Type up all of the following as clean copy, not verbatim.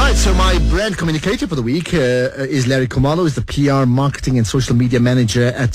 Right, so my brand communicator for the week is Larry Kumalo, who's the PR, marketing and social media manager at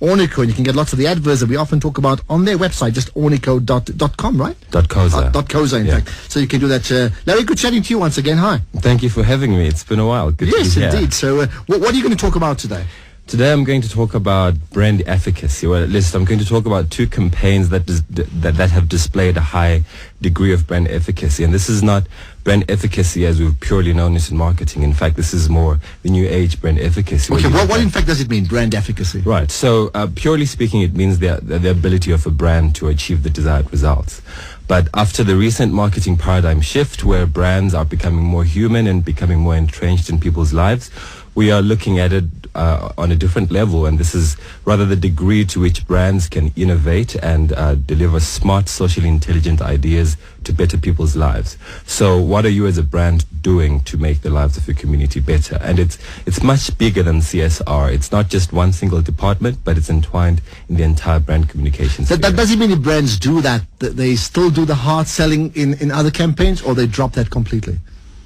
Ornico, and you can get lots of the adverts that we often talk about on their website, just ornico.com, right? .coza, in fact. So you can do that. Larry, good chatting to you once again. Hi. Thank you for having me. It's been a while. Good yes, to be here. Indeed. So what are you going to talk about today? Today I'm going to talk about brand efficacy, or at least I'm going to talk about two campaigns that have displayed a high degree of brand efficacy. And this is not brand efficacy as we've purely known it in marketing. In fact, this is more the new age brand efficacy. Okay, what in fact does it mean, brand efficacy? Right, so purely speaking, it means the ability of a brand to achieve the desired results. But after the recent marketing paradigm shift, where brands are becoming more human and becoming more entrenched in people's lives, we are looking at it on a different level, and this is rather the degree to which brands can innovate and deliver smart, socially intelligent ideas to better people's lives. So what are you as a brand doing to make the lives of your community better? And it's much bigger than CSR. It's not just one single department, but it's entwined in the entire brand communications. That doesn't mean if brands do that they still do the hard selling in other campaigns, or they drop that completely?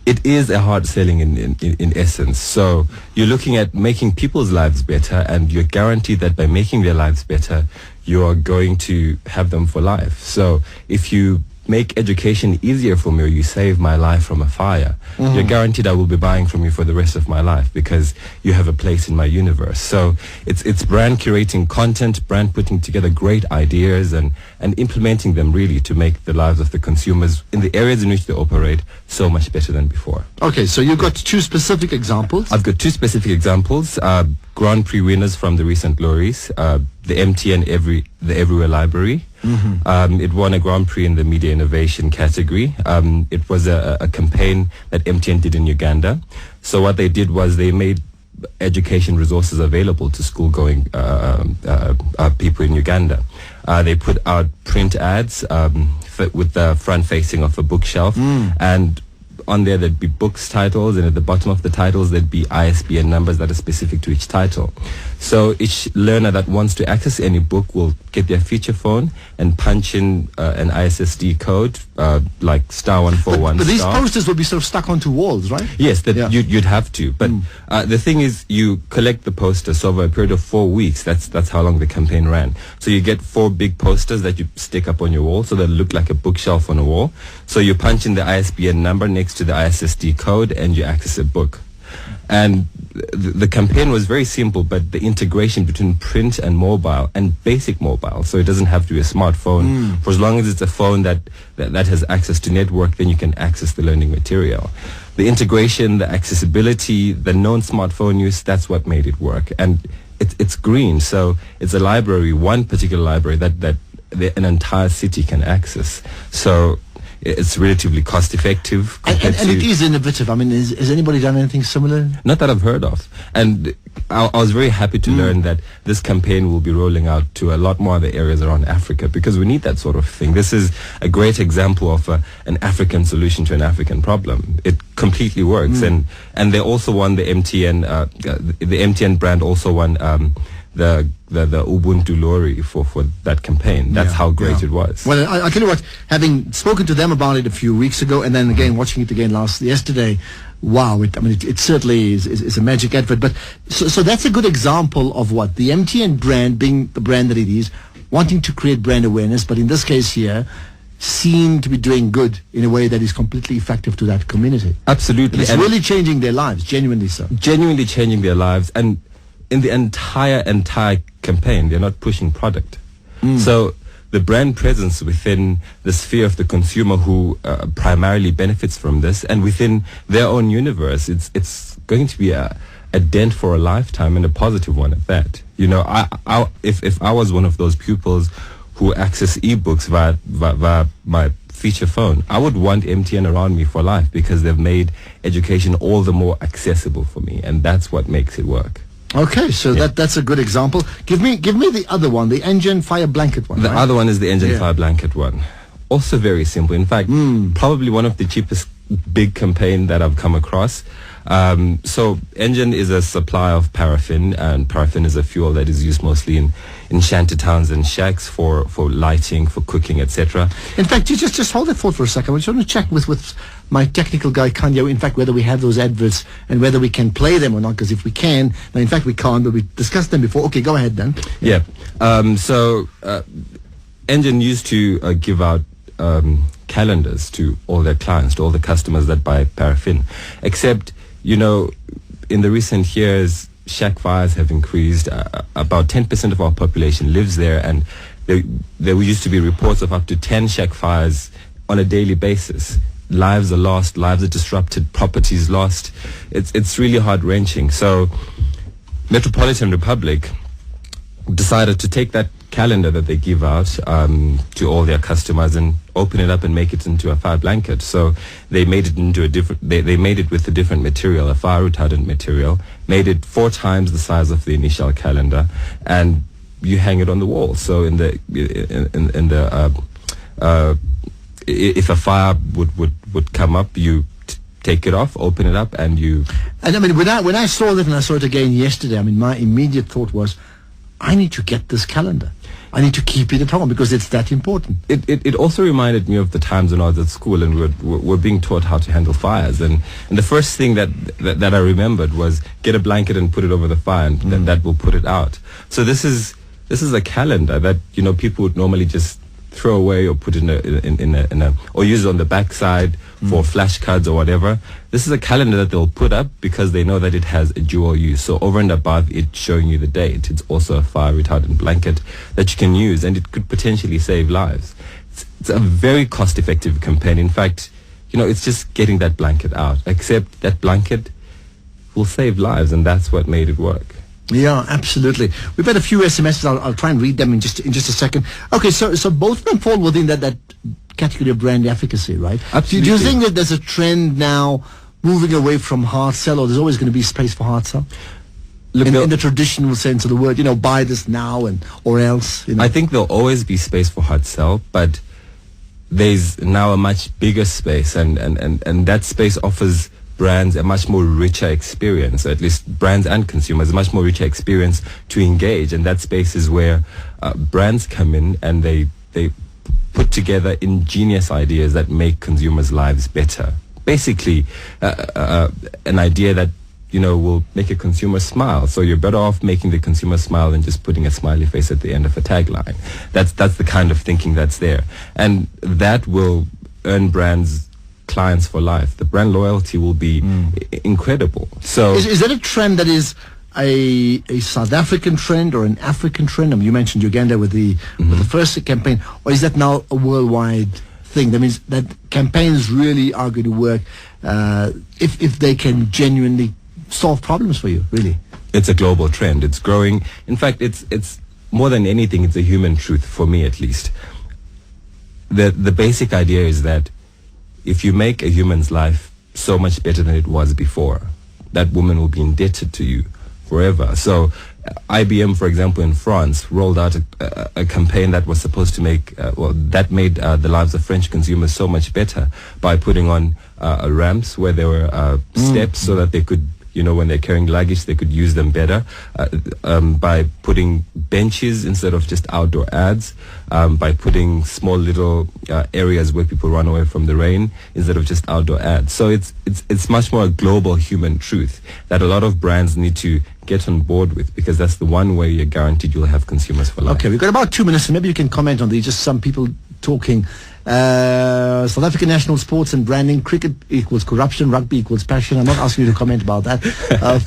It is a hard selling in essence. So you're looking at making people's lives better, and you're guaranteed that by making their lives better, you are going to have them for life. So if you make education easier for me, or you save my life from a fire, you're guaranteed I will be buying from you for the rest of my life because you have a place in my universe. So it's brand curating content, brand putting together great ideas and implementing them really to make the lives of the consumers in the areas in which they operate so much better than before. Okay, so you've got two specific examples. I've got two specific examples. Grand Prix winners from the recent lorries, the MTN the Everywhere Library. It won a Grand Prix in the media innovation category. It was a campaign that MTN did in Uganda. So what they did was they made education resources available to school-going people in Uganda. They put out print ads with the front facing of a bookshelf, and on there there'd be books titles, and at the bottom of the titles there'd be ISBN numbers that are specific to each title. So each learner that wants to access any book will get their feature phone and punch in an ISSD code like *141. But these posters will be sort of stuck onto walls, right? Yes, you'd have to. But the thing is, you collect the posters over a period of 4 weeks. That's how long the campaign ran. So you get 4 big posters that you stick up on your wall, so they look like a bookshelf on a wall. So you punch in the ISBN number next to the ISSD code, and you access a book. And the campaign was very simple, but the integration between print and mobile, and basic mobile, so it doesn't have to be a smartphone. For as long as it's a phone that has access to network, then you can access the learning material. The integration, the accessibility, the known smartphone use, that's what made it work. And it's green, so it's a library, one particular library that an entire city can access. So it's relatively cost effective. And it is innovative. I mean, has anybody done anything similar? Not that I've heard of. And I was very happy to learn that this campaign will be rolling out to a lot more other areas around Africa, because we need that sort of thing. This is a great example of an African solution to an African problem. It completely works. And they also won the MTN, the MTN brand also won the Ubuntu lorry for that campaign. That's how great it was. Well, I'll tell you what, having spoken to them about it a few weeks ago, and then again watching it again yesterday, wow, it certainly is a magic advert. But so that's a good example of what the MTN brand, being the brand that it is, wanting to create brand awareness, but in this case here, seem to be doing good in a way that is completely effective to that community. Absolutely. And it's really changing their lives, genuinely so. Genuinely changing their lives. And in the entire campaign, they're not pushing product. So the brand presence within the sphere of the consumer who primarily benefits from this, and within their own universe, it's going to be a dent for a lifetime, and a positive one at that. You know, if I was one of those pupils who access ebooks via my feature phone, I would want MTN around me for life, because they've made education all the more accessible for me, and that's what makes it work. Okay, so that's a good example. Give me the other one, the engine fire blanket one. The other one is the engine fire blanket one. Also very simple. In fact, probably one of the cheapest big campaign that I've come across. So Engine is a supply of paraffin, and paraffin is a fuel that is used mostly in shanty towns and shacks for lighting, for cooking, etc. In fact, you just hold that thought for a second. I just want to check with my technical guy Kanye, in fact, whether we have those adverts and whether we can play them or not. Because if we can, then in fact we can't. But we discussed them before. Okay, go ahead then. Yeah. So Engine used to give out calendars to all their clients, to all the customers that buy paraffin. Except, in the recent years, shack fires have increased. About 10% of our population lives there, and there used to be reports of up to 10 shack fires on a daily basis. Lives are lost, lives are disrupted, properties lost. It's really heart-wrenching. So Metropolitan Republic decided to take that calendar that they give out to all their customers and open it up and make it into a fire blanket. So they made it into a different, they made it with a different material, a fire retardant material, made it 4 times the size of the initial calendar, and you hang it on the wall. So if a fire would come up, you take it off, open it up, and you... And I mean, when I saw that and I saw it again yesterday, I mean, my immediate thought was, I need to get this calendar. I need to keep it at home because it's that important. It also reminded me of the times when I was at school and we're being taught how to handle fires. And the first thing that I remembered was get a blanket and put it over the fire, and that will put it out. So this is a calendar that people would normally just throw away or put in a or use on the backside for flashcards or whatever. This is a calendar that they'll put up because they know that it has a dual use. So over and above it showing you the date, it's also a fire retardant blanket that you can use, and it could potentially save lives. It's a very cost-effective campaign. In fact, it's just getting that blanket out. Except that blanket will save lives, and that's what made it work. Yeah, absolutely. We've had a few SMSs. I'll try and read them in just a second. Okay, so both of them fall within that category of brand efficacy, right? Absolutely. Do you think that there's a trend now moving away from hard sell, or there's always going to be space for hard sell? Look, in the traditional sense of the word, buy this now or else. I think there'll always be space for hard sell, but there's now a much bigger space, and that space offers brands a much more richer experience, or at least brands and consumers a much more richer experience to engage. And that space is where brands come in and they put together ingenious ideas that make consumers' lives better. Basically, an idea that will make a consumer smile. So you're better off making the consumer smile than just putting a smiley face at the end of a tagline. That's the kind of thinking that's there, and that will earn brands clients for life. The brand loyalty will be incredible. So is that a trend that is a South African trend or an African trend? I mean, you mentioned Uganda with the first campaign, or is that now a worldwide thing? That means that campaigns really are going to work if they can genuinely solve problems for you. Really, it's a global trend. It's growing. In fact, it's more than anything, it's a human truth for me, at least. The basic idea is that if you make a human's life so much better than it was before, that woman will be indebted to you forever. So IBM, for example, in France, rolled out a campaign that was supposed to make, that made the lives of French consumers so much better by putting on ramps where there were steps so that they could, when they're carrying luggage, they could use them better, by putting benches instead of just outdoor ads, by putting small little areas where people run away from the rain instead of just outdoor ads. So it's much more a global human truth that a lot of brands need to get on board with, because that's the one way you're guaranteed you'll have consumers for life. Okay, we've got about 2 minutes, and maybe you can comment on these. Just some people talking. South African national sports and branding. Cricket equals corruption. Rugby equals passion. I'm not asking you to comment about that.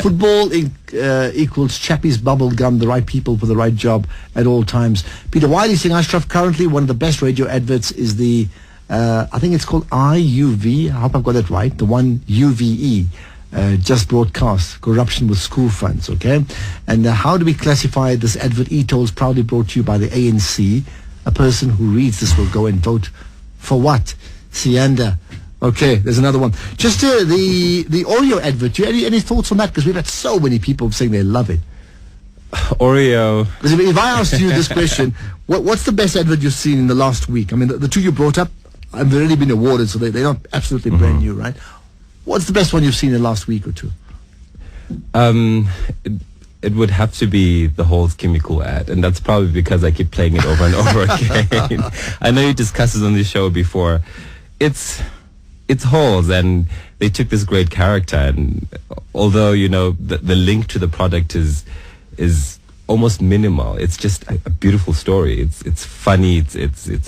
Football equals chappies, bubble gum, the right people for the right job at all times. Peter Wiley saying, Ashraf, currently one of the best radio adverts is the, I think it's called IUV. I hope I've got that right. The one UVE. Just broadcast corruption with school funds. Okay, and how do we classify this advert? E-tolls proudly brought to you by the ANC. A person who reads this will go and vote for what? Sianda. Okay, there's another one. Just the Oreo advert. Do you have any thoughts on that? Because we've had so many people saying they love it. Oreo. Because if I asked you this question, what's the best advert you've seen in the last week? I mean, the two you brought up have already been awarded, so they're not absolutely brand new, right? What's the best one you've seen in the last week or two? It would have to be the Halls chemical ad, and that's probably because I keep playing it over and over again. I know you discussed it on the show before. It's it's Halls, and they took this great character, and although the link to the product is almost minimal, it's just a beautiful story. It's funny. It's